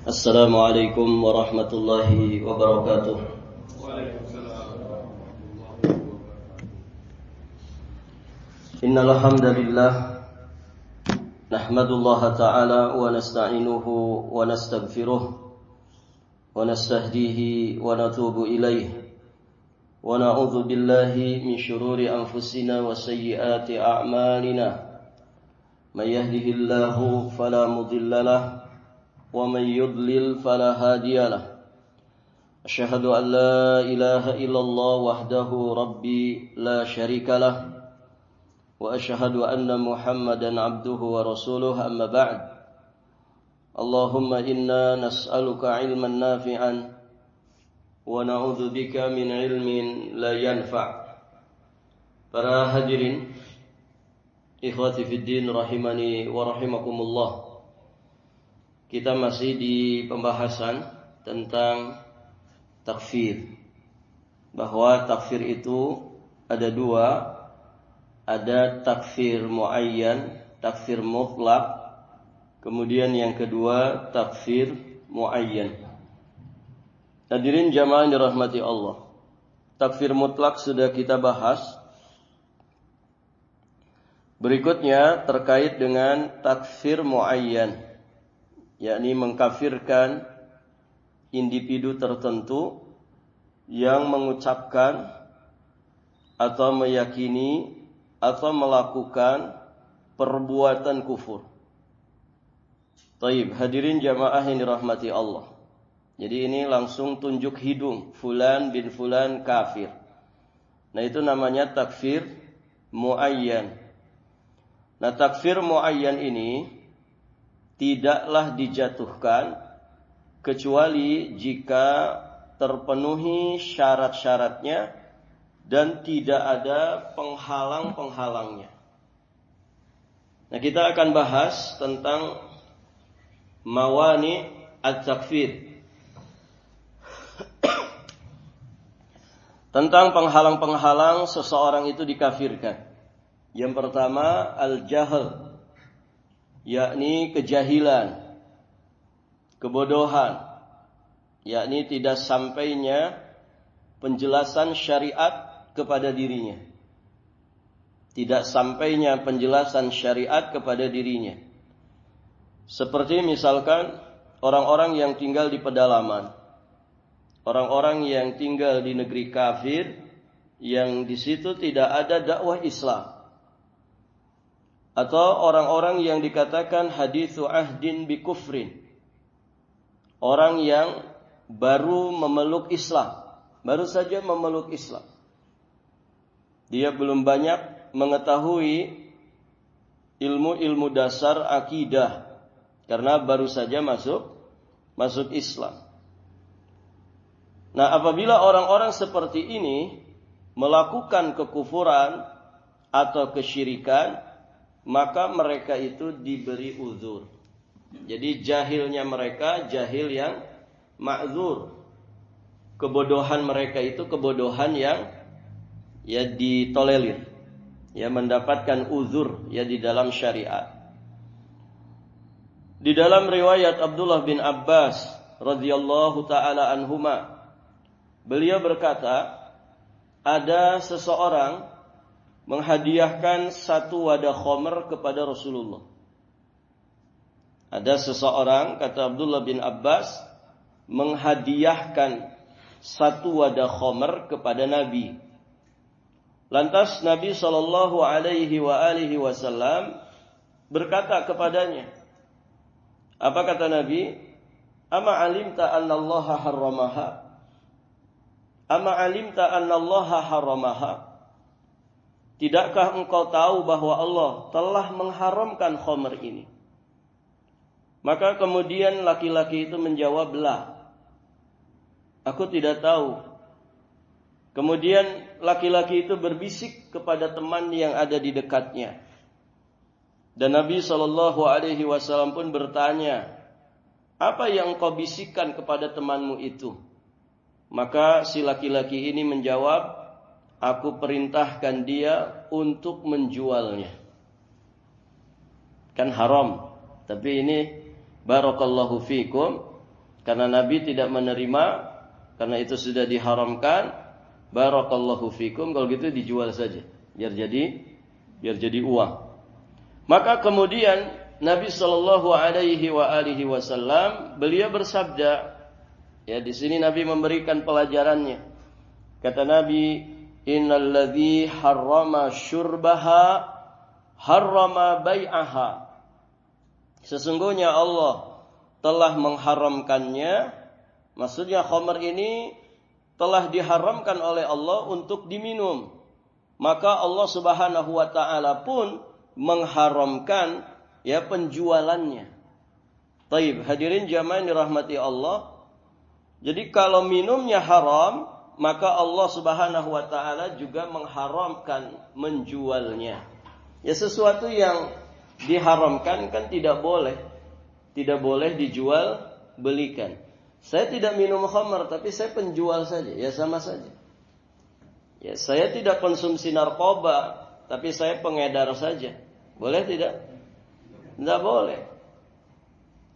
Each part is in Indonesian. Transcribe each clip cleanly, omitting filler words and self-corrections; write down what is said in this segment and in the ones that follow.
Assalamualaikum warahmatullahi wabarakatuh. Innal hamdalillah nahmadullaha ta'ala wa nasta'inuhu wa nastaghfiruh wa nastahdihi wa natubu ilaih wa na'udzu billahi min shururi anfusina wa sayyiati a'malina. May yahdihillahu fala mudilla lahu ومن يضلل فلا هادي له أشهد أن لا إله إلا الله وحده ربي لا شريك له وأشهد أن محمدا عبده ورسوله أما بعد اللهم إنا نسألك علما نافعا ونعوذ بك من علم لا ينفع. Para hadirin ikhwati fiddin rahimani wa rahimakumullah, kita masih di pembahasan tentang takfir. Bahwa takfir itu ada dua. Ada takfir muayyan, takfir mutlak. Kemudian yang kedua takfir muayyan. Hadirin jamaah yang dirahmati Allah, takfir mutlak sudah kita bahas. Berikutnya terkait dengan takfir muayyan, yakni mengkafirkan individu tertentu yang mengucapkan atau meyakini atau melakukan perbuatan kufur. Taib, hadirin jamaah yang dirahmati Allah. Jadi ini langsung tunjuk hidung, fulan bin fulan kafir. Nah itu namanya takfir muayyan. Nah takfir muayyan ini tidaklah dijatuhkan kecuali jika terpenuhi syarat-syaratnya dan tidak ada penghalang-penghalangnya. Nah, kita akan bahas tentang mawani at-takfir. Tentang penghalang-penghalang seseorang itu dikafirkan. Yang pertama al-jahl, yakni kejahilan, kebodohan, yakni tidak sampainya penjelasan syariat kepada dirinya. Tidak sampainya penjelasan syariat kepada dirinya. Seperti misalkan orang-orang yang tinggal di pedalaman, orang-orang yang tinggal di negeri kafir, yang di situ tidak ada dakwah Islam. Atau orang-orang yang dikatakan haditsu ahdin bi kufrin, orang yang baru memeluk Islam, baru saja memeluk Islam. Dia belum banyak mengetahui ilmu-ilmu dasar akidah karena baru saja masuk Islam. Nah, apabila orang-orang seperti ini melakukan kekufuran atau kesyirikan, maka mereka itu diberi uzur. Jadi jahilnya mereka jahil yang ma'zur. Kebodohan mereka itu kebodohan yang ditolerir, mendapatkan uzur di dalam syariat. Di dalam riwayat Abdullah bin Abbas radhiyallahu taala anhuma, beliau berkata, ada seseorang menghadiahkan satu wadah khamr kepada Rasulullah. Ada seseorang, kata Abdullah bin Abbas, menghadiahkan satu wadah khamr kepada Nabi. Lantas Nabi sallallahu alaihi wasallam berkata kepadanya, apa kata Nabi? Ama alimta anna Allah harramaha? Ama alimta anna Allah harramaha? Tidakkah engkau tahu bahwa Allah telah mengharamkan khamr ini? Maka kemudian laki-laki itu menjawab, la, aku tidak tahu. Kemudian laki-laki itu berbisik kepada teman yang ada di dekatnya. Dan Nabi SAW pun bertanya, apa yang engkau bisikkan kepada temanmu itu? Maka si laki-laki ini menjawab, aku perintahkan dia untuk menjualnya. Kan haram. Tapi ini barakallahu fikum, Karena Nabi tidak menerima, karena itu sudah diharamkan. Barakallahu fikum, kalau gitu dijual saja, biar jadi uang. Maka kemudian Nabi Shallallahu Alaihi Wasallam beliau bersabda, ya di sini Nabi memberikan pelajarannya. Kata Nabi, innalladzi harrama syurbaha harrama bai'aha. Sesungguhnya Allah telah mengharamkannya, maksudnya khamr ini telah diharamkan oleh Allah untuk diminum. Maka Allah Subhanahu wa taala pun mengharamkan ya penjualannya. Taib, hadirin jamaah yang dirahmati Allah. Jadi kalau minumnya haram, maka Allah Subhanahu wa taala juga mengharamkan menjualnya. Ya sesuatu yang diharamkan kan tidak boleh dijual belikan. Saya tidak minum khamr, tapi saya penjual saja, ya sama saja. Ya, saya tidak konsumsi narkoba, tapi saya pengedar saja. Boleh tidak? Tidak boleh.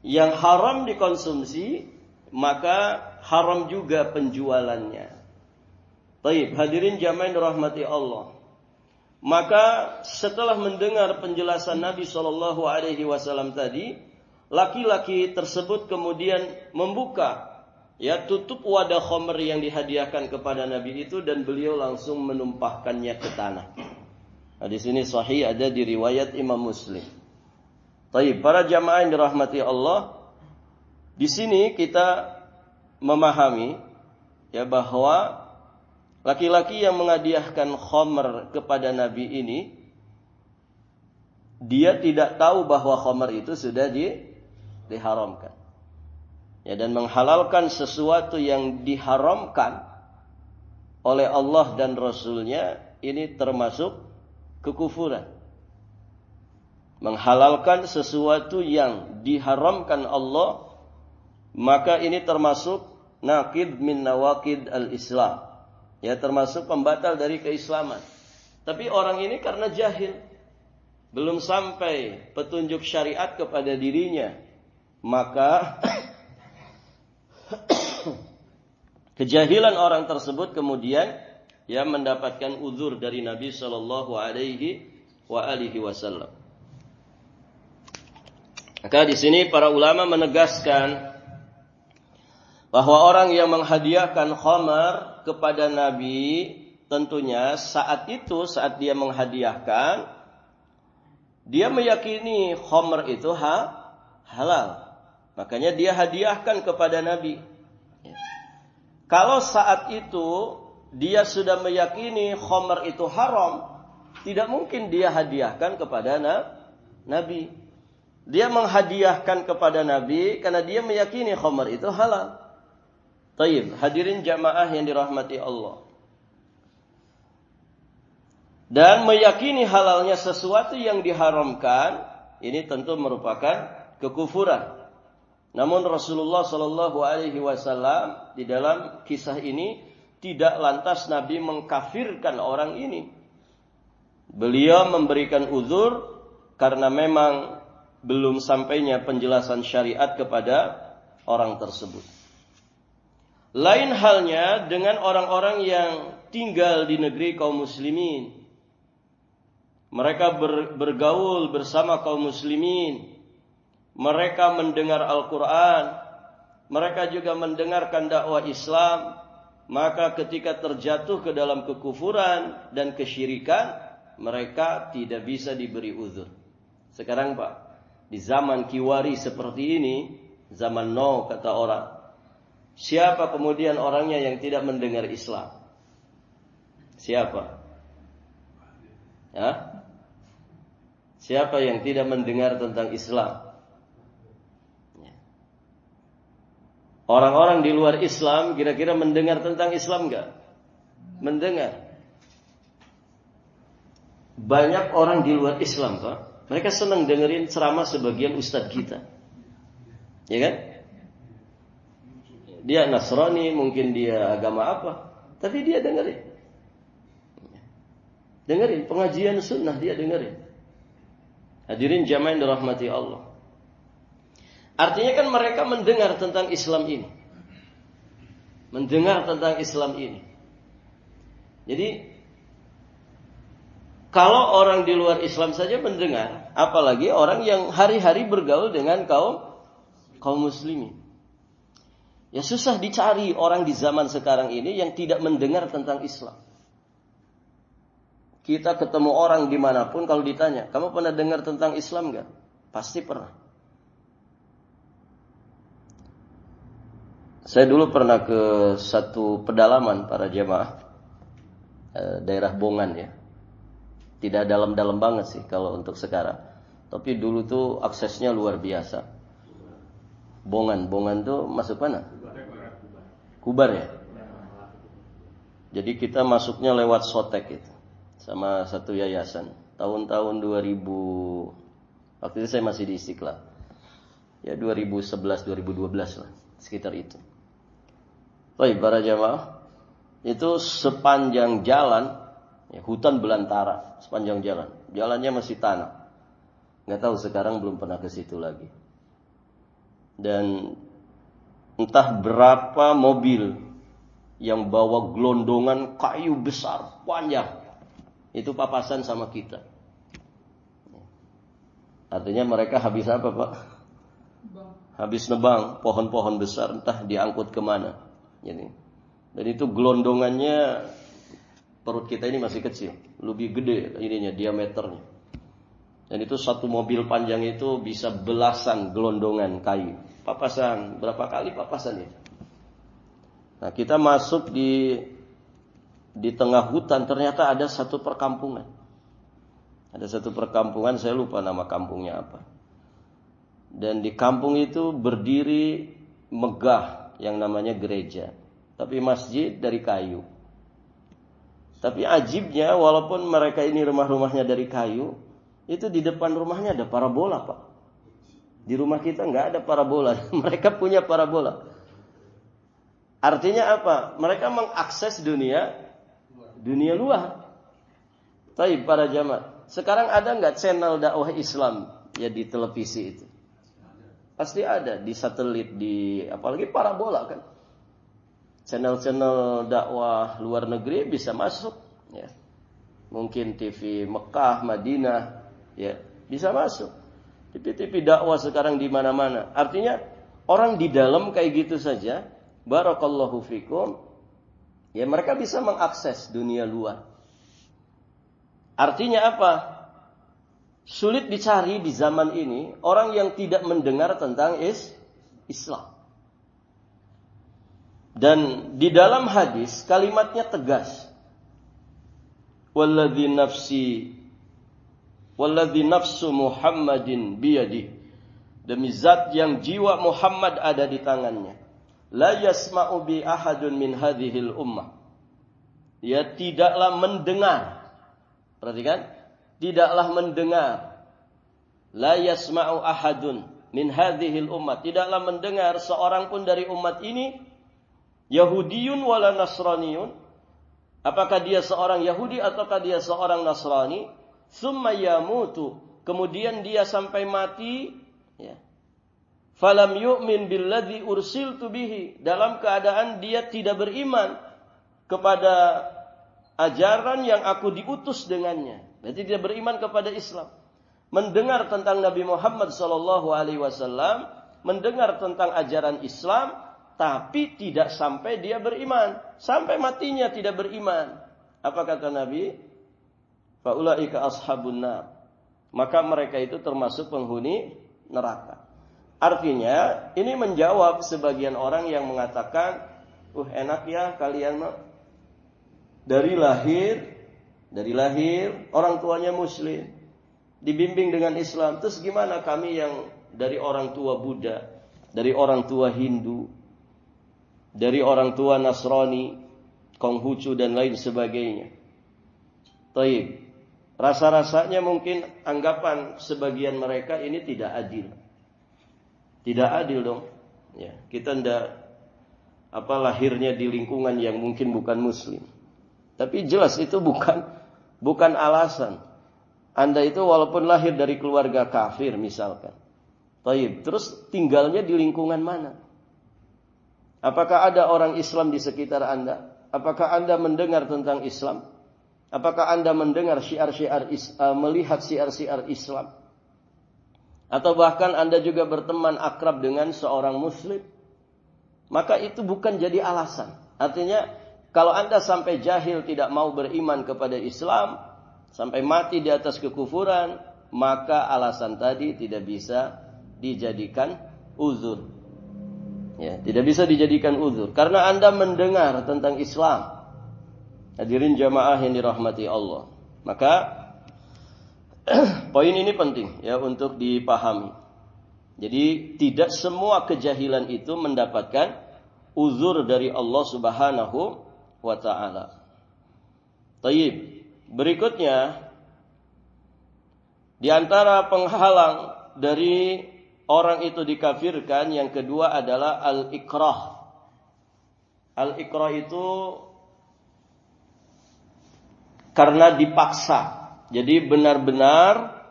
Yang haram dikonsumsi, maka haram juga penjualannya. Baik, hadirin jamaah yang dirahmati Allah. Maka setelah mendengar penjelasan Nabi Shallallahu Alaihi Wasallam tadi, laki-laki tersebut kemudian membuka ya tutup wadah khamr yang dihadiahkan kepada Nabi itu dan beliau langsung menumpahkannya ke tanah. Nah, di sini sahih ada di riwayat Imam Muslim. Baik, para jamaah yang dirahmati Allah, di sini kita memahami ya bahwa laki-laki yang menghadiahkan khamr kepada Nabi ini dia tidak tahu bahwa khamr itu sudah diharamkan. Ya, dan menghalalkan sesuatu yang diharamkan oleh Allah dan Rasulnya ini termasuk kekufuran. Menghalalkan sesuatu yang diharamkan Allah, maka ini termasuk naqid min nawaqid al-Islam. Ya, termasuk pembatal dari keislaman. Tapi orang ini karena jahil, belum sampai petunjuk syariat kepada dirinya, maka kejahilan orang tersebut kemudian ya mendapatkan uzur dari Nabi Shallallahu Alaihi Wasallam. Maka di sini para ulama menegaskan bahwa orang yang menghadiahkan khamar kepada Nabi, tentunya saat dia menghadiahkan, dia meyakini khamar itu halal. Makanya dia hadiahkan kepada Nabi. Kalau saat itu dia sudah meyakini khamar itu haram, tidak mungkin dia hadiahkan kepada Nabi. Dia menghadiahkan kepada Nabi karena dia meyakini khamar itu halal. Taib, hadirin jamaah yang dirahmati Allah. Dan meyakini halalnya sesuatu yang diharamkan, ini tentu merupakan kekufuran. Namun Rasulullah Shallallahu Alaihi Wasallam di dalam kisah ini tidak lantas Nabi mengkafirkan orang ini. Beliau memberikan uzur karena memang belum sampainya penjelasan syariat kepada orang tersebut. Lain halnya dengan orang-orang yang tinggal di negeri kaum muslimin. Mereka bergaul bersama kaum muslimin. Mereka mendengar Al-Quran. Mereka juga mendengarkan dakwah Islam. Maka ketika terjatuh ke dalam kekufuran dan kesyirikan, mereka tidak bisa diberi uzur. Sekarang Pak, di zaman kiwari seperti ini, zaman now kata orang, siapa kemudian orangnya yang tidak mendengar Islam? Siapa? Ya? Siapa yang tidak mendengar tentang Islam? Orang-orang di luar Islam kira-kira mendengar tentang Islam enggak? Mendengar. Banyak orang di luar Islam, Pak. Mereka senang dengerin ceramah sebagian ustadz kita. Ya kan? Dia Nasrani, mungkin dia agama apa, tapi dia dengerin. Dengerin pengajian sunnah, dia dengerin. Hadirin jamaah yang dirahmati Allah. Artinya kan mereka mendengar tentang Islam ini. Mendengar tentang Islam ini. Jadi kalau orang di luar Islam saja mendengar, apalagi orang yang hari-hari bergaul dengan kaum muslimin. Ya susah dicari orang di zaman sekarang ini yang tidak mendengar tentang Islam. Kita ketemu orang dimanapun kalau ditanya, kamu pernah dengar tentang Islam enggak? Pasti pernah. Saya dulu pernah ke satu pedalaman para jamaah, daerah Bongan ya. Tidak dalam-dalam banget sih kalau untuk sekarang. Tapi dulu tuh aksesnya luar biasa. Bongan tuh masuk mana? Kubar ya. Jadi kita masuknya lewat Sotek itu, sama satu yayasan. Tahun-tahun 2000, waktu itu saya masih di Istiqlal. Ya 2011, 2012 lah, sekitar itu. Baik para jamaah, itu sepanjang jalan, ya, hutan belantara, sepanjang jalan. Jalannya masih tanah. Nggak tahu sekarang belum pernah ke situ lagi. Dan entah berapa mobil yang bawa gelondongan kayu besar, panjang. Itu papasan sama kita. Artinya mereka habis apa Pak? Habis nebang pohon-pohon besar, entah diangkut kemana. Jadi, dan itu gelondongannya, perut kita ini masih kecil, lebih gede ininya, diameternya. Dan itu satu mobil panjang itu bisa belasan gelondongan kayu. Papasan, berapa kali papasan itu. Nah, kita masuk di tengah hutan, ternyata ada satu perkampungan. Ada satu perkampungan, saya lupa nama kampungnya apa. Dan di kampung itu berdiri megah yang namanya gereja. Tapi masjid dari kayu. Tapi ajibnya, walaupun mereka ini rumah-rumahnya dari kayu, itu di depan rumahnya ada parabola Pak. Di rumah kita nggak ada parabola. Mereka punya parabola. Artinya apa? Mereka mengakses dunia luar. Tapi para jamaah, sekarang ada nggak channel dakwah Islam ya di televisi itu? Pasti ada di satelit, di apalagi parabola kan. Channel-channel dakwah luar negeri bisa masuk. Ya. Mungkin TV Mekah, Madinah, ya bisa masuk. TV-TV dakwah sekarang di mana-mana. Artinya orang di dalam kayak gitu saja, barakallahu fikum, ya mereka bisa mengakses dunia luar. Artinya apa? Sulit dicari di zaman ini orang yang tidak mendengar tentang Islam. Dan di dalam hadis kalimatnya tegas. Walladzi nafsu Muhammadin biyadih. Demi zat yang jiwa Muhammad ada di tangannya. La yasma'u bi ahadun min hadhil ummah. Ya tidaklah mendengar. Perhatikan, tidaklah mendengar. La yasma'u ahadun min hadhil ummah. Tidaklah mendengar seorang pun dari umat ini, Yahudiyun wala Nasraniyun. Apakah dia seorang Yahudi ataukah dia seorang Nasrani? Summa yamutu, kemudian dia sampai mati, ya. Falam yu'min billadzi ursiltu bihi, dalam keadaan dia tidak beriman kepada ajaran yang aku diutus dengannya. Berarti dia beriman kepada Islam. Mendengar tentang Nabi Muhammad SAW, mendengar tentang ajaran Islam, tapi tidak sampai dia beriman, sampai matinya tidak beriman. Apa kata Nabi? Faulaika ashabun nar. Maka mereka itu termasuk penghuni neraka. Artinya ini menjawab sebagian orang yang mengatakan, enak ya kalian mah dari lahir orang tuanya muslim, dibimbing dengan Islam. Terus gimana kami yang dari orang tua Buddha, dari orang tua Hindu, dari orang tua Nasrani, Konghucu dan lain sebagainya. Taib. Rasa-rasanya mungkin anggapan sebagian mereka ini tidak adil. Tidak adil dong. Ya, kita lahirnya di lingkungan yang mungkin bukan muslim. Tapi jelas itu bukan alasan. Anda itu walaupun lahir dari keluarga kafir misalkan, Taib. Terus tinggalnya di lingkungan mana? Apakah ada orang Islam di sekitar Anda? Apakah Anda mendengar tentang Islam? Apakah Anda mendengar melihat syiar-syiar Islam? Atau bahkan Anda juga berteman akrab dengan seorang muslim? Maka itu bukan jadi alasan. Artinya, kalau Anda sampai jahil tidak mau beriman kepada Islam, sampai mati di atas kekufuran, maka alasan tadi tidak bisa dijadikan uzur. Ya, tidak bisa dijadikan uzur. Karena Anda mendengar tentang Islam. Hadirin jamaah yang dirahmati Allah. Maka, poin ini penting ya untuk dipahami. Jadi tidak semua kejahilan itu mendapatkan uzur dari Allah Subhanahu wa taala. Taib. Berikutnya di antara penghalang dari orang itu dikafirkan yang kedua adalah al-ikrah. Al-ikrah itu karena dipaksa. Jadi benar-benar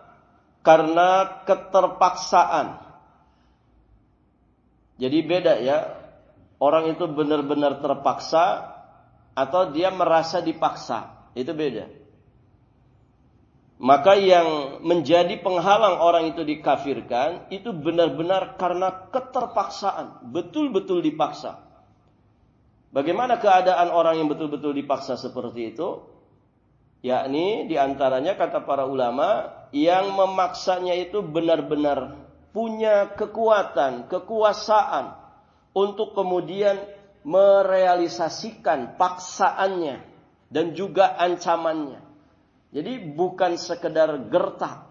karena keterpaksaan. Jadi beda ya. Orang itu benar-benar terpaksa atau dia merasa dipaksa. Itu beda. Maka yang menjadi penghalang orang itu dikafirkan itu benar-benar karena keterpaksaan. Betul-betul dipaksa. Bagaimana keadaan orang yang betul-betul dipaksa seperti itu? Yakni diantaranya kata para ulama yang memaksanya itu benar-benar punya kekuatan, kekuasaan untuk kemudian merealisasikan paksaannya dan juga ancamannya. Jadi bukan sekedar gertak,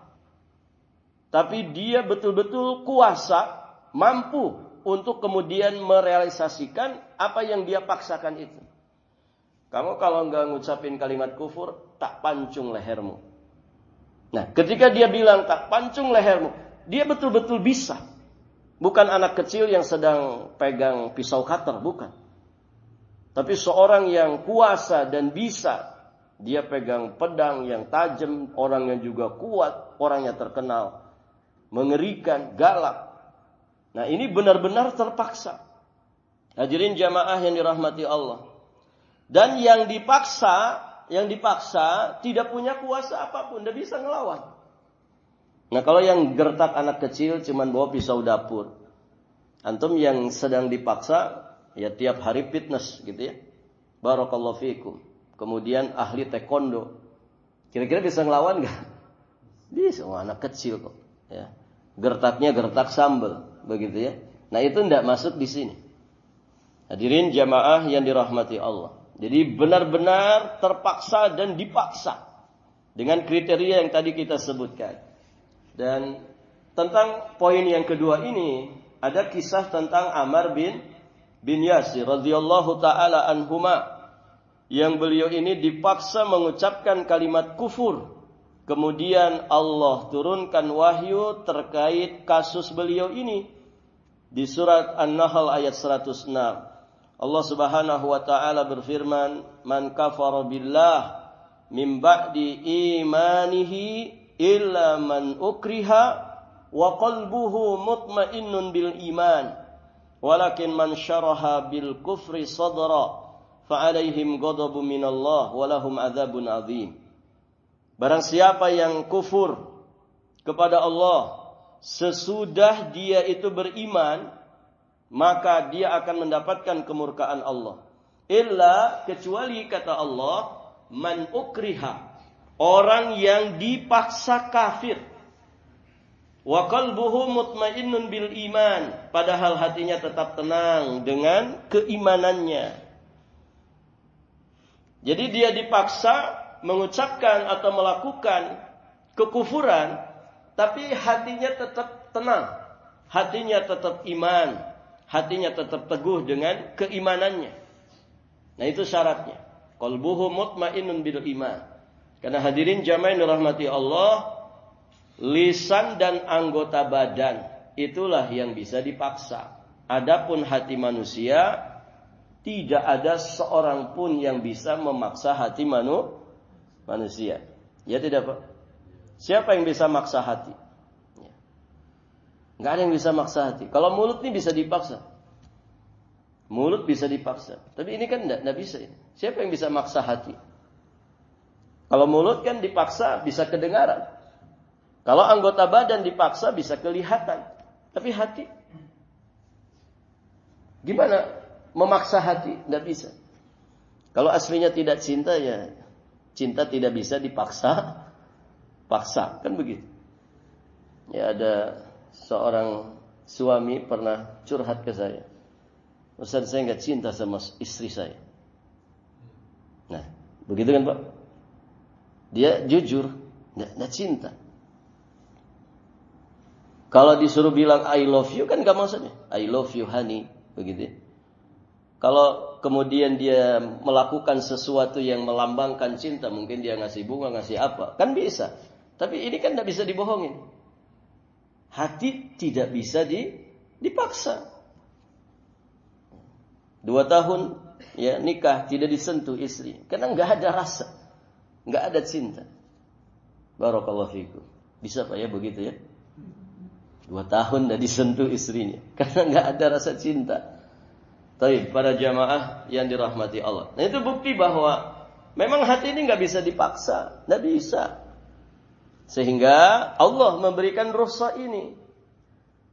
tapi dia betul-betul kuasa, mampu untuk kemudian merealisasikan apa yang dia paksakan itu. Kamu kalau nggak ngucapin kalimat kufur, tak pancung lehermu. Nah, ketika dia bilang tak pancung lehermu, dia betul-betul bisa. Bukan anak kecil yang sedang pegang pisau cutter, bukan. Tapi seorang yang kuasa dan bisa. Dia pegang pedang yang tajam, orang yang juga kuat, orangnya terkenal, mengerikan, galak. Nah, ini benar-benar terpaksa. Hadirin jamaah yang dirahmati Allah. Dan yang dipaksa tidak punya kuasa apapun, tidak bisa ngelawan. Nah, kalau yang gertak anak kecil cuman bawa pisau dapur. Antum yang sedang dipaksa ya tiap hari fitness gitu ya. Barakallahu fikum. Kemudian ahli taekwondo. Kira-kira bisa ngelawan enggak? Bisa, anak kecil kok, ya. Gertaknya gertak sambal, begitu ya. Nah, itu enggak masuk di sini. Hadirin jamaah yang dirahmati Allah. Jadi benar-benar terpaksa dan dipaksa dengan kriteria yang tadi kita sebutkan. Dan tentang poin yang kedua ini ada kisah tentang Ammar bin Yasir radhiyallahu taala anhuma yang beliau ini dipaksa mengucapkan kalimat kufur. Kemudian Allah turunkan wahyu terkait kasus beliau ini di surat An-Nahl ayat 106. Allah Subhanahu wa taala berfirman, "Man kafara billah min ba'di imanihi illa man ukriha wa qalbuhu mutmainnun bil iman walakin man syaraha bil kufri sadra fa alaihim ghadabun minallah wa lahum adzabun adzim." Barang siapa yang kufur kepada Allah sesudah dia itu beriman, maka dia akan mendapatkan kemurkaan Allah. Illa, kecuali kata Allah, man ukriha, orang yang dipaksa kafir. Wa qalbuhu mutmainnun bil iman, padahal hatinya tetap tenang dengan keimanannya. Jadi dia dipaksa mengucapkan atau melakukan kekufuran, tapi hatinya tetap tenang, hatinya tetap iman, hatinya tetap teguh dengan keimanannya. Nah, itu syaratnya. Qalbuhu mutmainnun bil iman. Karena hadirin jamaah yang dirahmati Allah, lisan dan anggota badan itulah yang bisa dipaksa. Adapun hati manusia, tidak ada seorang pun yang bisa memaksa hati manusia. Ya tidak, Pak? Siapa yang bisa maksa hati? Ya. Nggak ada yang bisa maksa hati. Kalau mulut ini bisa dipaksa. Mulut bisa dipaksa. Tapi ini kan enggak bisa. Siapa yang bisa maksa hati? Kalau mulut kan dipaksa bisa kedengaran. Kalau anggota badan dipaksa bisa kelihatan. Tapi hati, gimana memaksa hati? Enggak bisa. Kalau aslinya tidak cinta, ya cinta tidak bisa dipaksa. Paksa, kan begitu. Ya, ada seorang suami pernah curhat ke saya. Ustaz, saya enggak cinta sama istri saya. Nah, begitu kan Pak? Dia jujur, enggak cinta. Kalau disuruh bilang I love you kan enggak maksudnya. I love you honey, begitu. Kalau kemudian dia melakukan sesuatu yang melambangkan cinta, mungkin dia ngasih bunga, ngasih apa, kan bisa. Tapi ini kan enggak bisa dibohongin. Hati tidak bisa dipaksa. 2 tahun ya nikah tidak disentuh istri karena enggak ada rasa, enggak ada cinta. Barakallahu fikum. Bisa Pak ya begitu ya? 2 tahun enggak disentuh istrinya karena enggak ada rasa cinta. Baik, para jamaah yang dirahmati Allah. Nah, itu bukti bahwa memang hati ini enggak bisa dipaksa, enggak bisa. Sehingga Allah memberikan rukhsah ini.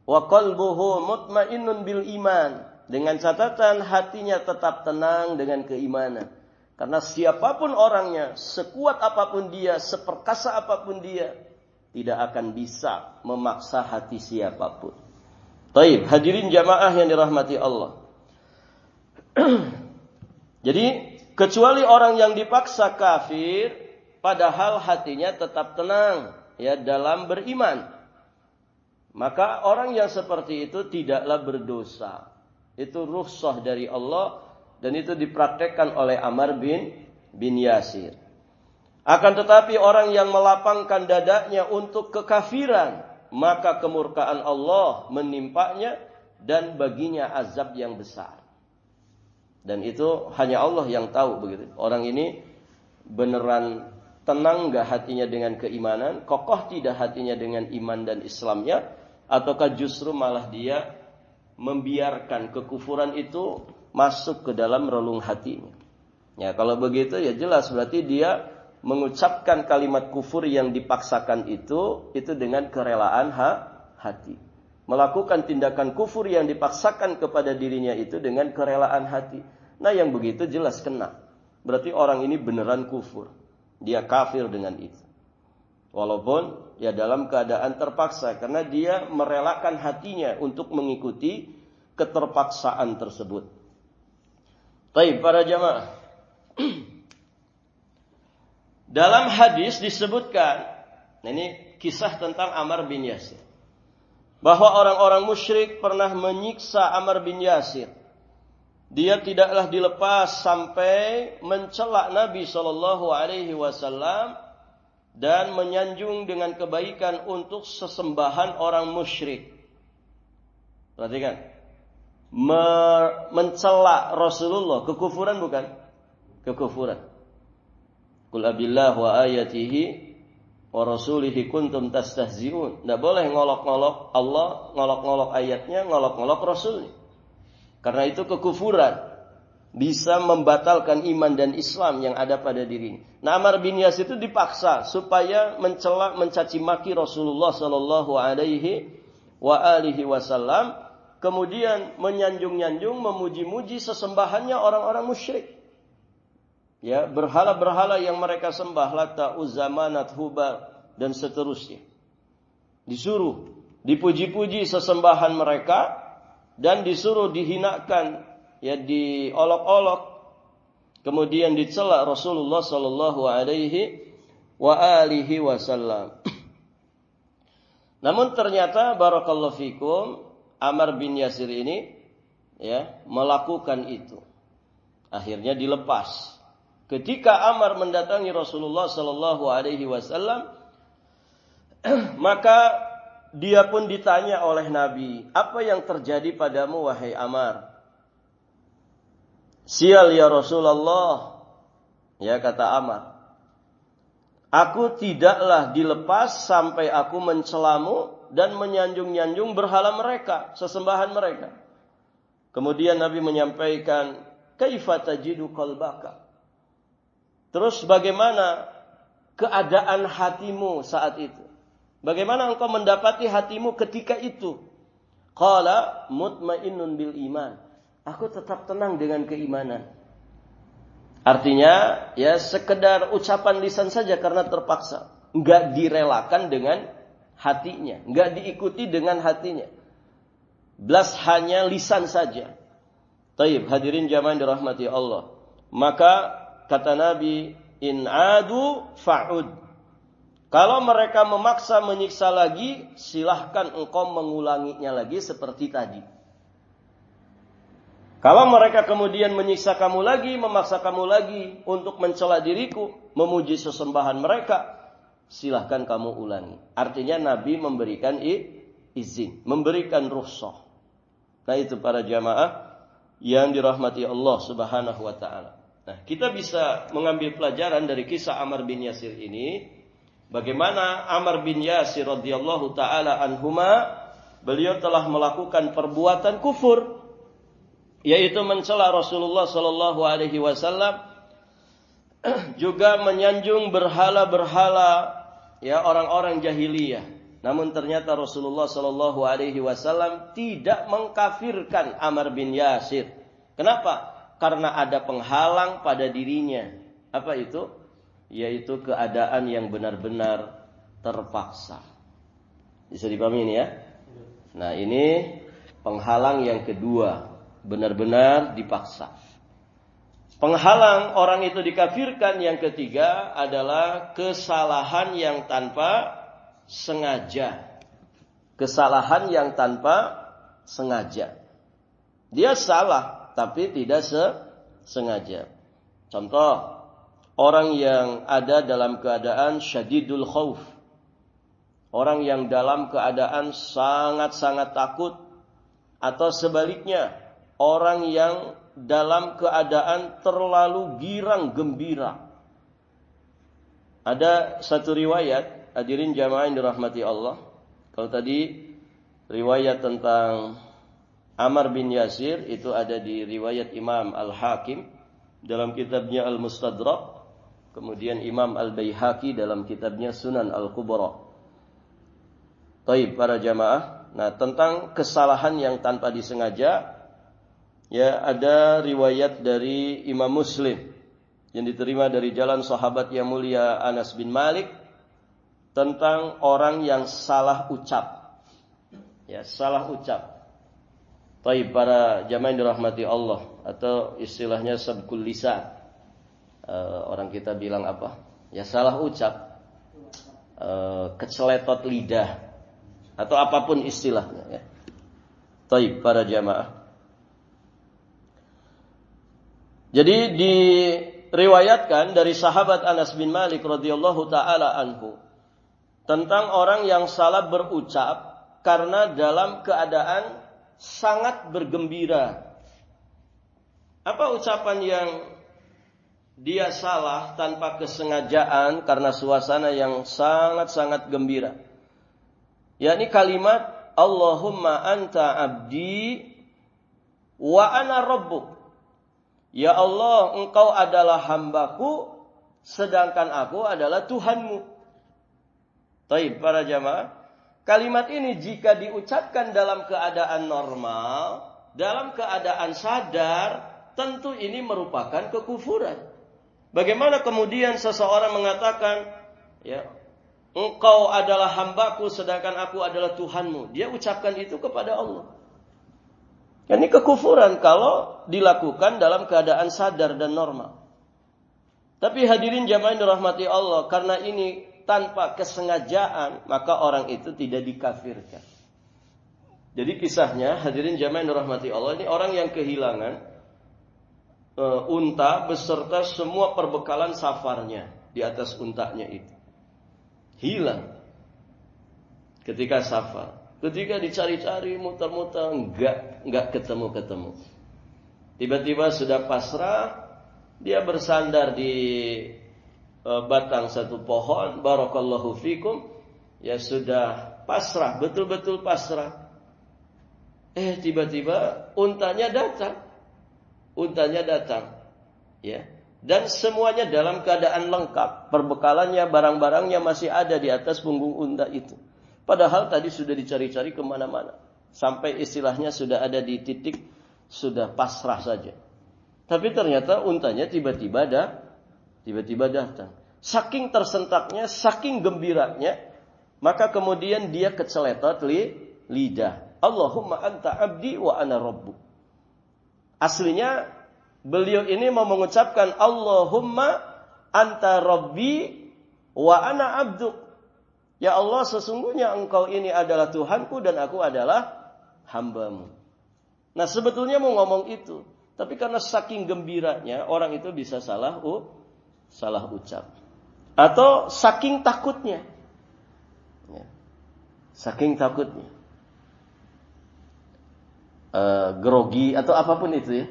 Wa qalbuhu mutmainnun bil iman. Dengan catatan hatinya tetap tenang dengan keimanan. Karena siapapun orangnya, sekuat apapun dia, seperkasa apapun dia, tidak akan bisa memaksa hati siapapun. Baik, hadirin jamaah yang dirahmati Allah. Jadi, kecuali orang yang dipaksa kafir, padahal hatinya tetap tenang ya dalam beriman. Maka orang yang seperti itu tidaklah berdosa. Itu rukhsah dari Allah dan itu dipraktekkan oleh Ammar bin Yasir. Akan tetapi orang yang melapangkan dadanya untuk kekafiran, maka kemurkaan Allah menimpanya dan baginya azab yang besar. Dan itu hanya Allah yang tahu begitu. Orang ini beneran tenang enggak hatinya dengan keimanan, kokoh tidak hatinya dengan iman dan Islamnya, ataukah justru malah dia membiarkan kekufuran itu masuk ke dalam relung hatinya. Ya, kalau begitu ya jelas berarti dia mengucapkan kalimat kufur yang dipaksakan itu dengan kerelaan hati. Melakukan tindakan kufur yang dipaksakan kepada dirinya itu dengan kerelaan hati. Nah, yang begitu jelas kena. Berarti orang ini beneran kufur. Dia kafir dengan itu. Walaupun ya dalam keadaan terpaksa. Karena dia merelakan hatinya untuk mengikuti keterpaksaan tersebut. Baik, para jamaah. Dalam hadis disebutkan, nah ini kisah tentang Ammar bin Yasir. Bahwa orang-orang musyrik pernah menyiksa Ammar bin Yasir. Dia tidaklah dilepas sampai mencela Nabi SAW dan menyanjung dengan kebaikan untuk sesembahan orang musyrik. Perhatikan, mencela Rasulullah, kekufuran bukan? Kekufuran. Qul abillah wa ayatihi wa rasulihi kuntum tastahzi'un. Tidak boleh ngolok-ngolok Allah, ngolok-ngolok ayatnya, ngolok-ngolok Rasulnya. Karena itu kekufuran bisa membatalkan iman dan Islam yang ada pada dirinya. Nah, Ammar bin Yasir itu dipaksa supaya mencela, mencaci maki Rasulullah sallallahu alaihi wasallam, kemudian menyanjung-nyanjung, memuji-muji sesembahannya orang-orang musyrik. Ya, berhala-berhala yang mereka sembah, Lata, Uzza, Manat, Hubal dan seterusnya. Disuruh dipuji-puji sesembahan mereka dan disuruh dihinakan, ya diolok-olok, kemudian dicela Rasulullah sallallahu alaihi wasallam. Namun ternyata barakallahu fikum Ammar bin Yasir ini ya melakukan itu. Akhirnya dilepas. Ketika Ammar mendatangi Rasulullah sallallahu alaihi wasallam, maka dia pun ditanya oleh Nabi, apa yang terjadi padamu wahai Ammar? Sial ya Rasulullah, ya kata Ammar. Aku tidaklah dilepas sampai aku mencelamu dan menyanjung-nyanjung berhala mereka, sesembahan mereka. Kemudian Nabi menyampaikan, kaifa tajidu qalbaka? Terus bagaimana keadaan hatimu saat itu? Bagaimana engkau mendapati hatimu ketika itu? Qala mutmainnun bil iman. Aku tetap tenang dengan keimanan. Artinya, ya sekedar ucapan lisan saja karena terpaksa. Enggak direlakan dengan hatinya. Enggak diikuti dengan hatinya. Belas hanya lisan saja. Taib, hadirin jamaah yang dirahmati Allah. Maka kata Nabi, in adu fa'ud. Kalau mereka memaksa menyiksa lagi, silahkan engkau mengulanginya lagi seperti tadi. Kalau mereka kemudian menyiksa kamu lagi, memaksa kamu lagi untuk mencela diriku, memuji sesembahan mereka, silahkan kamu ulangi. Artinya Nabi memberikan izin, memberikan rukhsah. Nah itu para jamaah yang dirahmati Allah Subhanahu wa ta'ala. Nah kita bisa mengambil pelajaran dari kisah Ammar bin Yasir ini. Bagaimana Ammar bin Yasir radhiyallahu ta'ala anhuma, beliau telah melakukan perbuatan kufur, yaitu mencela Rasulullah sallallahu alaihi wasallam, juga menyanjung berhala-berhala ya orang-orang jahiliyah. Namun ternyata Rasulullah sallallahu alaihi wasallam tidak mengkafirkan Ammar bin Yasir. Kenapa? Karena ada penghalang pada dirinya. Apa itu? Yaitu keadaan yang benar-benar terpaksa. Bisa dipahami ini ya? Nah, ini penghalang yang kedua, benar-benar dipaksa. Penghalang orang itu dikafirkan yang ketiga adalah kesalahan yang tanpa sengaja. Kesalahan yang tanpa sengaja. Dia salah tapi tidak sengaja. Contoh, orang yang ada dalam keadaan syadidul khauf. Orang yang dalam keadaan sangat-sangat takut. Atau sebaliknya, orang yang dalam keadaan terlalu girang gembira. Ada satu riwayat, hadirin jamaah yang dirahmati Allah. Kalau tadi riwayat tentang Ammar bin Yasir itu ada di riwayat Imam Al-Hakim dalam kitabnya Al-Mustadrak. Kemudian Imam Al-Baihaqi dalam kitabnya Sunan Al-Kubra. Taib para jamaah. Nah, tentang kesalahan yang tanpa disengaja, ya ada riwayat dari Imam Muslim yang diterima dari jalan sahabat yang mulia Anas bin Malik tentang orang yang salah ucap. Ya, salah ucap. Taib para jamaah yang dirahmati Allah, atau istilahnya sabkul lisan. Orang kita bilang apa? Ya salah ucap, keceletot lidah, atau apapun istilahnya. Ya. Taib para jamaah. Jadi diriwayatkan dari sahabat Anas bin Malik radhiyallahu taala anhu tentang orang yang salah berucap karena dalam keadaan sangat bergembira. Apa ucapan yang dia salah tanpa kesengajaan karena suasana yang sangat-sangat gembira? Yakni kalimat Allahumma anta abdi wa ana rabbuk. Ya Allah, engkau adalah hambaku sedangkan aku adalah Tuhanmu. Taib para jamaah. Kalimat ini jika diucapkan dalam keadaan normal, dalam keadaan sadar, tentu ini merupakan kekufuran. Bagaimana kemudian seseorang mengatakan, ya, engkau adalah hambaku sedangkan aku adalah Tuhanmu. Dia ucapkan itu kepada Allah. Ini kekufuran kalau dilakukan dalam keadaan sadar dan normal. Tapi hadirin jamaah yang dirahmati Allah, karena ini tanpa kesengajaan, maka orang itu tidak dikafirkan. Jadi kisahnya, hadirin jamaah yang dirahmati Allah, ini orang yang kehilangan unta beserta semua perbekalan safarnya di atas untanya itu. Hilang ketika safar. Ketika dicari-cari, muter-muter, enggak ketemu-ketemu. Tiba-tiba sudah pasrah, dia bersandar di batang satu pohon, barakallahu fikum, ya sudah pasrah, betul-betul pasrah. Tiba-tiba untanya datang. Ya. Dan semuanya dalam keadaan lengkap. Perbekalannya, barang-barangnya masih ada di atas punggung unta itu. Padahal tadi sudah dicari-cari kemana-mana. Sampai istilahnya sudah ada di titik, sudah pasrah saja. Tapi ternyata untanya tiba-tiba datang. Saking tersentaknya, saking gembiranya, maka kemudian dia keceletot lidah. Allahumma anta abdi wa ana rabbuk. Aslinya beliau ini mau mengucapkan Allahumma anta rabbi wa ana abduk. Ya Allah, sesungguhnya engkau ini adalah Tuhanku dan aku adalah hambamu. Nah, sebetulnya mau ngomong itu, tapi karena saking gembiranya orang itu bisa salah ucap. Atau saking takutnya. Ya. Saking takutnya. Grogi atau apapun itu ya.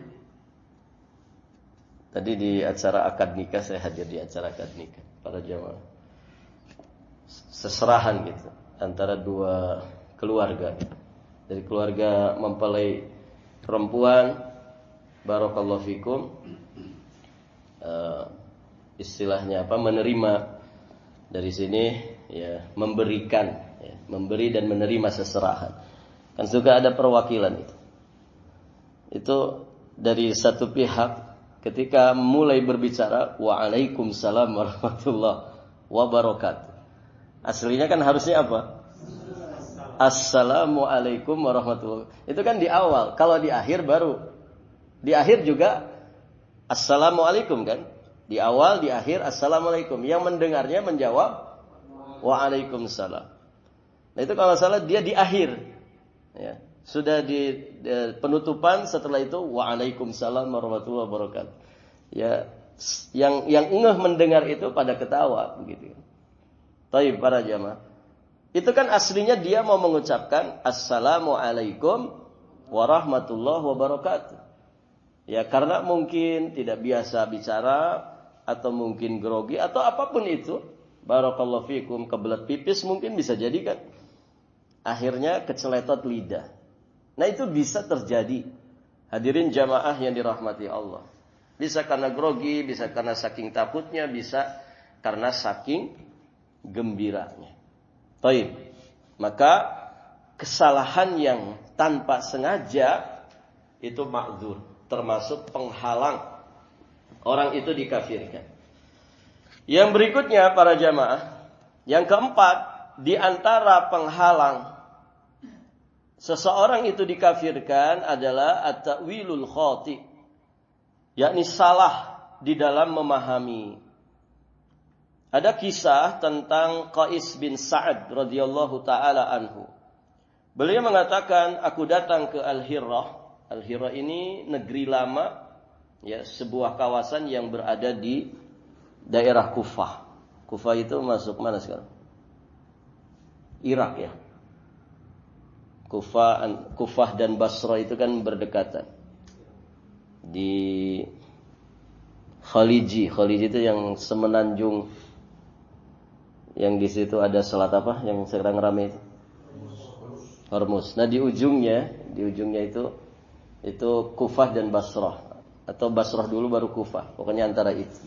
Tadi di acara akad nikah, saya hadir di acara akad nikah para jamaah. Seserahan gitu antara dua keluarga. Dari keluarga mempelai perempuan, barakallahu fikum, istilahnya apa? Menerima dari sini ya, memberikan, ya, memberi dan menerima seserahan. Kan juga ada perwakilan itu. Itu dari satu pihak ketika mulai berbicara waalaikumsalam warahmatullahi wabarakatuh. Aslinya kan harusnya apa? Assalamualaikum warahmatullahi. Itu kan di awal. Kalau di akhir baru. Di akhir juga assalamualaikum kan? Di awal, di akhir assalamualaikum. Yang mendengarnya menjawab waalaikumsalam. Nah itu kalau salah dia di akhir. Ya. Sudah di penutupan, setelah itu waalaikumsalam warahmatullahi wabarakatuh. Ya, yang ngeh mendengar itu pada ketawa begitu. Taib para jamaah. Itu kan aslinya dia mau mengucapkan assalamualaikum warahmatullahi wabarakatuh. Ya, karena mungkin tidak biasa bicara atau mungkin grogi atau apapun itu. Barakallahu fikum, kebelet pipis mungkin bisa jadi kan. Akhirnya keceletot lidah. Nah itu bisa terjadi. Hadirin jamaah yang dirahmati Allah. Bisa karena grogi, bisa karena saking takutnya, bisa karena saking gembiranya. Baik. Maka kesalahan yang tanpa sengaja itu ma'dzur, termasuk penghalang orang itu dikafirkan. Yang berikutnya para jamaah, yang keempat di antara penghalang seseorang itu dikafirkan adalah at-ta'wilul khati, yakni salah di dalam memahami. Ada kisah tentang Qais bin Sa'ad radhiyallahu taala anhu. Beliau mengatakan, aku datang ke Al-Hirrah. Al-Hirrah ini negeri lama, ya, sebuah kawasan yang berada di daerah Kufah. Kufah itu masuk mana sekarang? Irak ya. Kufah dan Basra itu kan berdekatan. Di Khaliji itu yang semenanjung, yang di situ ada selat apa yang sekarang ramai itu? Hormuz. Nah di ujungnya itu Kufah dan Basrah, atau Basrah dulu baru Kufah. Pokoknya antara itu.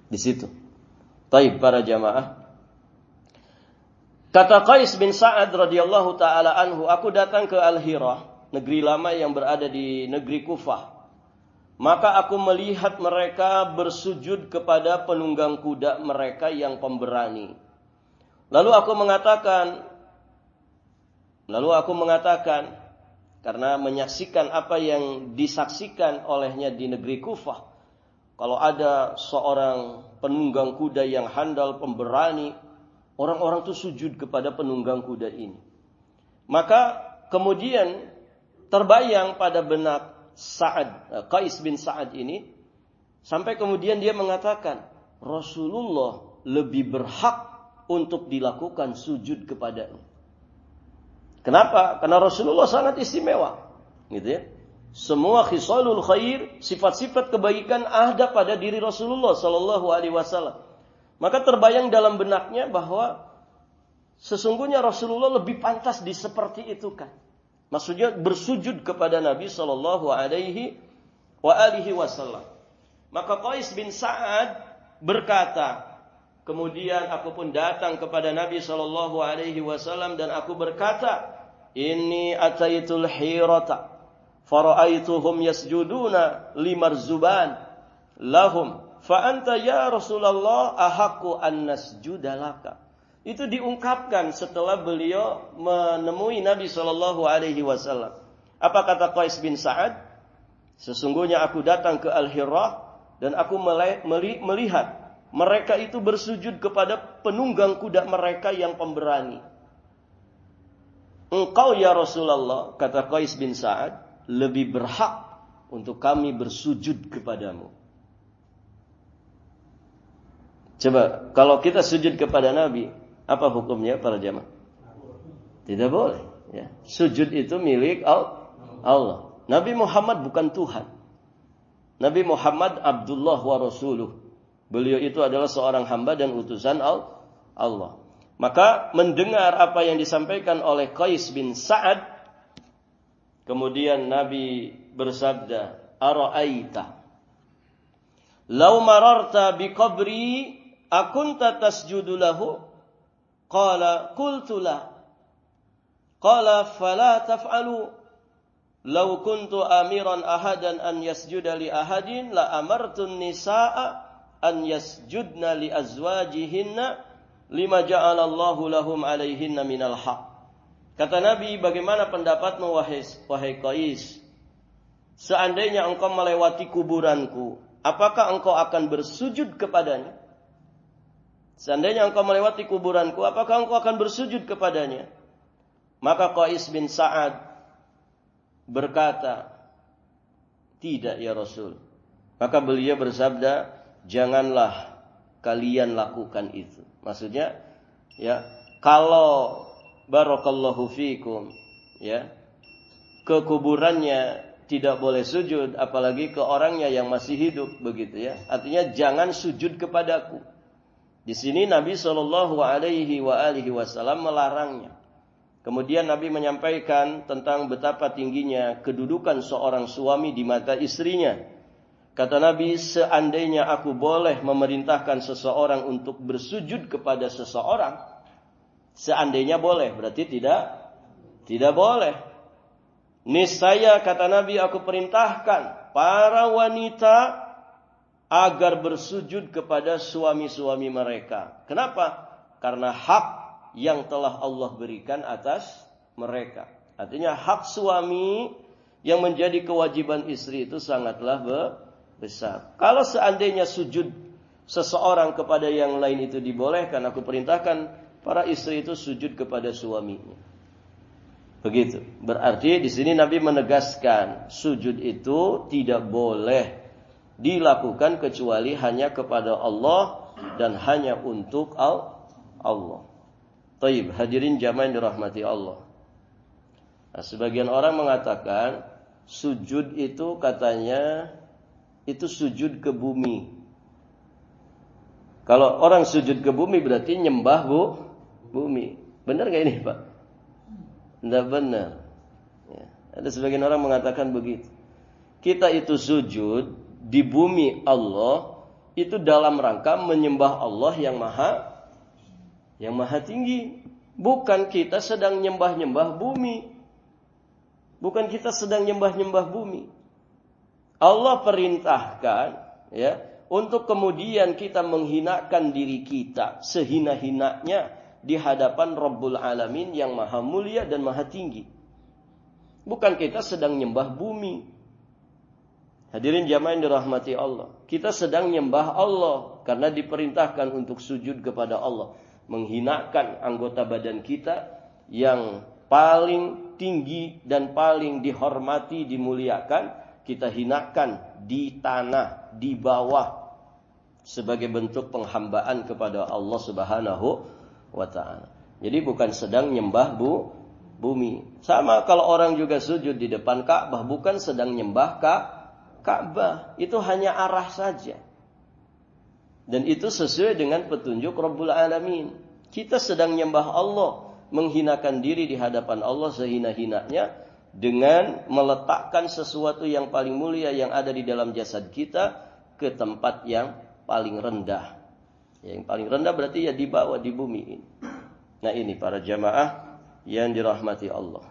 Di situ. Taib para jamaah. Kata Qais bin Sa'ad radhiyallahu taala anhu, aku datang ke Al-Hirah, negeri lama yang berada di negeri Kufah. Maka aku melihat mereka bersujud kepada penunggang kuda mereka yang pemberani. Lalu aku mengatakan karena menyaksikan apa yang disaksikan olehnya di negeri Kufah. Kalau ada seorang penunggang kuda yang handal, pemberani, orang-orang itu sujud kepada penunggang kuda ini. Maka kemudian terbayang pada benak Qais bin Sa'ad ini, sampai kemudian dia mengatakan, Rasulullah lebih berhak untuk dilakukan sujud kepadanya. Kenapa? Karena Rasulullah sangat istimewa, gitu ya. Semua khisalul khair, sifat-sifat kebaikan ada pada diri Rasulullah sallallahu alaihi wasallam. Maka terbayang dalam benaknya bahwa Sesungguhnya Rasulullah lebih pantas seperti itu kan. Maksudnya bersujud kepada Nabi sallallahu alaihi wasallam. Maka Qais bin Sa'ad berkata, kemudian aku pun datang kepada Nabi sallallahu alaihi wasallam dan aku berkata, "Inni ataitul Hirata faraaituhum yasjuduna limarzuban lahum fa anta ya Rasulullah ahaqqu an nasjuda laka." Itu diungkapkan setelah beliau menemui Nabi sallallahu alaihi wasallam. Apa kata Qais bin Sa'ad? Sesungguhnya aku datang ke Al-Hirah dan aku melihat mereka itu bersujud kepada penunggang kuda mereka yang pemberani. Engkau ya Rasulullah, kata Qais bin Sa'ad, lebih berhak untuk kami bersujud kepadamu. Coba, kalau kita sujud kepada Nabi, apa hukumnya para jamaah? Tidak boleh. Ya. Sujud itu milik Allah. Nabi Muhammad bukan Tuhan. Nabi Muhammad Abdullah wa Rasuluh. Beliau itu adalah seorang hamba dan utusan Allah. Maka mendengar apa yang disampaikan oleh Qais bin Sa'ad, kemudian Nabi bersabda, "Ara'aita law mararta biqabri akunta tasjudu lahu?" Qala qultu la. Qala fala taf'alu. Law kuntu amiran ahadan an yasjuda li ahadin la amartun nisaa an yasjudna li azwajihinna lima ja'alallahu lahum alaihinna minal haq. Kata Nabi, bagaimana pendapatmu wahai Qais? Seandainya engkau melewati kuburanku, apakah engkau akan bersujud kepadanya? Seandainya engkau melewati kuburanku, apakah engkau akan bersujud kepadanya? Maka Qais bin Sa'ad berkata, tidak ya Rasul. Maka beliau bersabda, janganlah kalian lakukan itu. Maksudnya, ya, kalau barakallahu fikum, ya, ke kuburannya tidak boleh sujud, apalagi ke orangnya yang masih hidup, begitu ya. Artinya jangan sujud kepadaku. Di sini Nabi Shallallahu Alaihi Wasallam melarangnya. Kemudian Nabi menyampaikan tentang betapa tingginya kedudukan seorang suami di mata istrinya. Kata Nabi, seandainya aku boleh memerintahkan seseorang untuk bersujud kepada seseorang, seandainya boleh, berarti tidak boleh. Niscaya kata Nabi, aku perintahkan para wanita agar bersujud kepada suami-suami mereka. Kenapa? Karena hak yang telah Allah berikan atas mereka. Artinya hak suami yang menjadi kewajiban istri itu sangatlah besar. Kalau seandainya sujud seseorang kepada yang lain itu dibolehkan, aku perintahkan para istri itu sujud kepada suaminya. Begitu. Berarti di sini Nabi menegaskan sujud itu tidak boleh dilakukan kecuali hanya kepada Allah dan hanya untuk Allah. Taib, hadirin jamaah yang dirahmati Allah. Nah, sebagian orang mengatakan sujud itu katanya itu sujud ke bumi. Kalau orang sujud ke bumi berarti nyembah bumi. Benar gak ini Pak? Tidak benar. Ya, ada sebagian orang mengatakan begitu. Kita itu sujud di bumi Allah itu dalam rangka menyembah Allah yang maha tinggi. Bukan kita sedang nyembah-nyembah bumi. Bukan kita sedang nyembah-nyembah bumi. Allah perintahkan ya untuk kemudian kita menghinakan diri kita sehina-hinanya di hadapan Rabbul Alamin yang maha mulia dan maha tinggi. Bukan kita sedang nyembah bumi. Hadirin jamaah yang dirahmati Allah. Kita sedang nyembah Allah karena diperintahkan untuk sujud kepada Allah. Menghinakan anggota badan kita yang paling tinggi dan paling dihormati, dimuliakan. Kita hinakan di tanah, di bawah. Sebagai bentuk penghambaan kepada Allah Subhanahu wa ta'ala. Jadi bukan sedang nyembah bumi. Sama kalau orang juga sujud di depan Ka'bah, bukan sedang nyembah Ka'bah, itu hanya arah saja. Dan itu sesuai dengan petunjuk Rabbul Alamin. Kita sedang nyembah Allah, menghinakan diri di hadapan Allah sehina-hinanya dengan meletakkan sesuatu yang paling mulia yang ada di dalam jasad kita ke tempat yang paling rendah. Yang paling rendah berarti ya di bawah, di bumi ini. Nah ini para jamaah yang dirahmati Allah.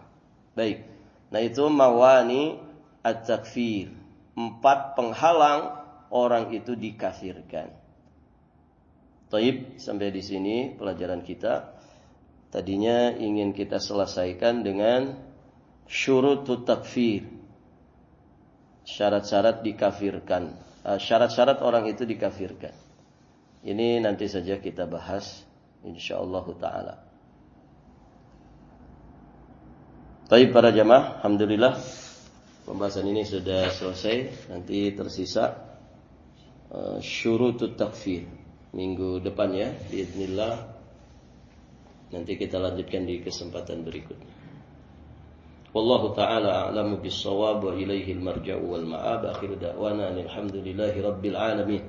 Baik. Nah itu mawani at-takfir. 4 penghalang orang itu dikafirkan. Taib, sampai di sini pelajaran kita. Tadinya ingin kita selesaikan dengan syurutut takfir. Syarat-syarat dikafirkan. Syarat-syarat orang itu dikafirkan. Ini nanti saja kita bahas insyaallah taala. Taib para jamaah, alhamdulillah pembahasan ini sudah selesai. Nanti tersisa syurutut takfir. Minggu depan ya, biiznillah. Nanti kita lanjutkan di kesempatan berikutnya. Wallahu ta'ala a'lamu bis-shawab wa ilaihi al-marja'u wal ma'ab. Akhiru da'wana alhamdulillahi rabbil alamin.